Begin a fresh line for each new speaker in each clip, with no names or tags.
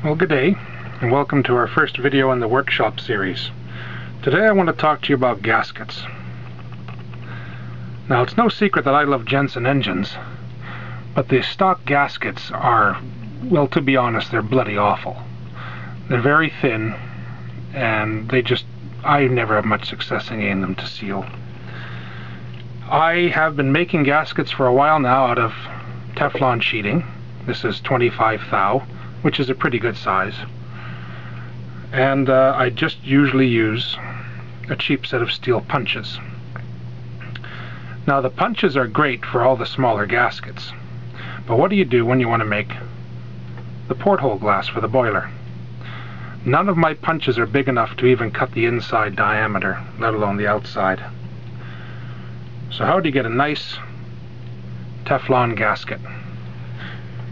Well, good day, and welcome to our first video in the workshop series. Today I want to talk to you about gaskets. Now, it's no secret that I love Jensen engines, but the stock gaskets are, well, to be honest, they're bloody awful. They're very thin, and I never have much success in getting them to seal. I have been making gaskets for a while now out of Teflon sheeting. This is 25 thou, which is a pretty good size. And I just usually use a cheap set of steel punches. Now, the punches are great for all the smaller gaskets, but what do you do when you want to make the porthole glass for the boiler? None of my punches are big enough to even cut the inside diameter, let alone the outside. So how do you get a nice Teflon gasket?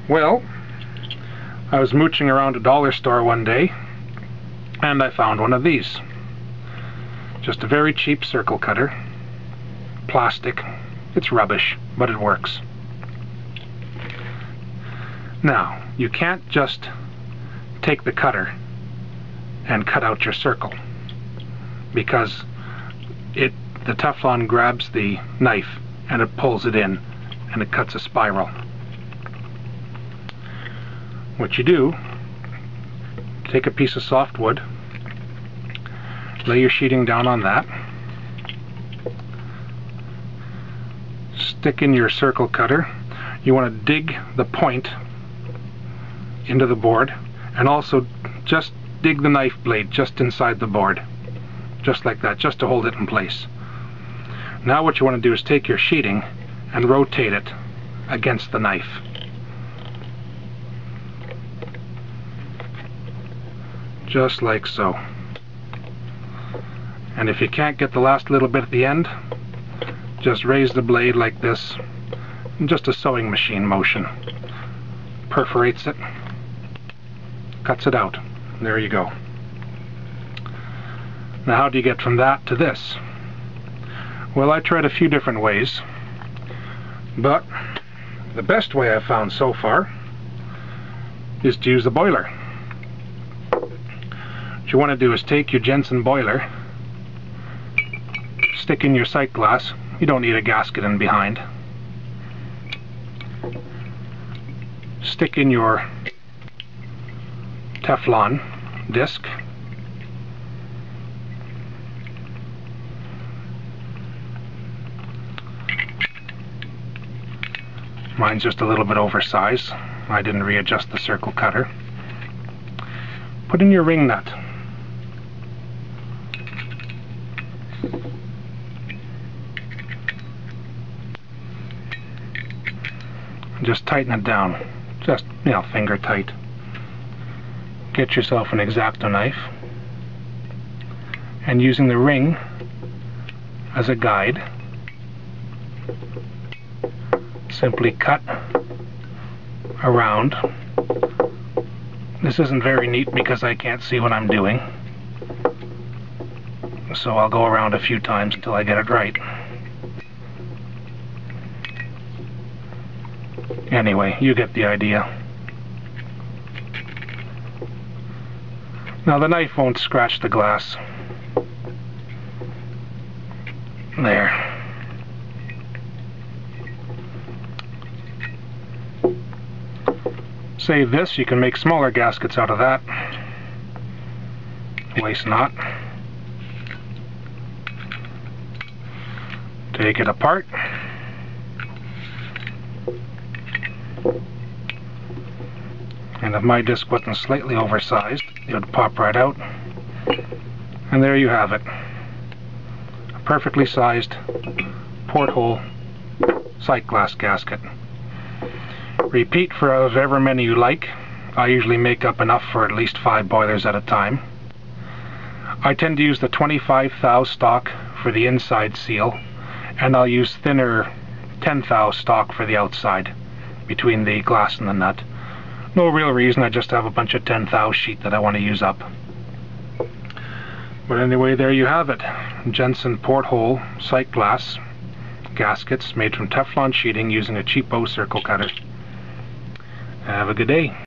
Well, I was mooching around a dollar store one day, and I found one of these. Just a very cheap circle cutter. Plastic. It's rubbish, but it works. Now, you can't just take the cutter and cut out your circle, because the Teflon grabs the knife and it pulls it in and it cuts a spiral. What you do, take a piece of soft wood, lay your sheeting down on that, stick in your circle cutter. You want to dig the point into the board, and also just dig the knife blade just inside the board, just like that, just to hold it in place. Now what you want to do is take your sheeting and rotate it against the knife. Just like so. And if you can't get the last little bit at the end, just raise the blade like this, and just a sewing machine motion perforates it, cuts it out. There you go. Now, how do you get from that to this? Well, I tried a few different ways, but the best way I've found so far is to use the boiler. What you want to do is take your Jensen boiler, stick in your sight glass. You don't need a gasket in behind. Stick in your Teflon disc. Mine's just a little bit oversized. I didn't readjust the circle cutter. Put in your ring nut. Just tighten it down, just, finger tight. Get yourself an X-Acto knife, and using the ring as a guide, simply cut around. This isn't very neat because I can't see what I'm doing, so I'll go around a few times until I get it right. Anyway, you get the idea. Now, the knife won't scratch the glass. There. Save this, you can make smaller gaskets out of that. Waste not. Take it apart. And if my disc wasn't slightly oversized, it would pop right out. And there you have it. A perfectly sized porthole sight glass gasket. Repeat for however many you like. I usually make up enough for at least 5 boilers at a time. I tend to use the 25 thou stock for the inside seal, and I'll use thinner 10 thou stock for the outside, between the glass and the nut. No real reason, I just have a bunch of 10 thou sheet that I want to use up. But anyway, there you have it. Jensen porthole sight glass gaskets made from Teflon sheeting using a cheapo circle cutter. Have a good day.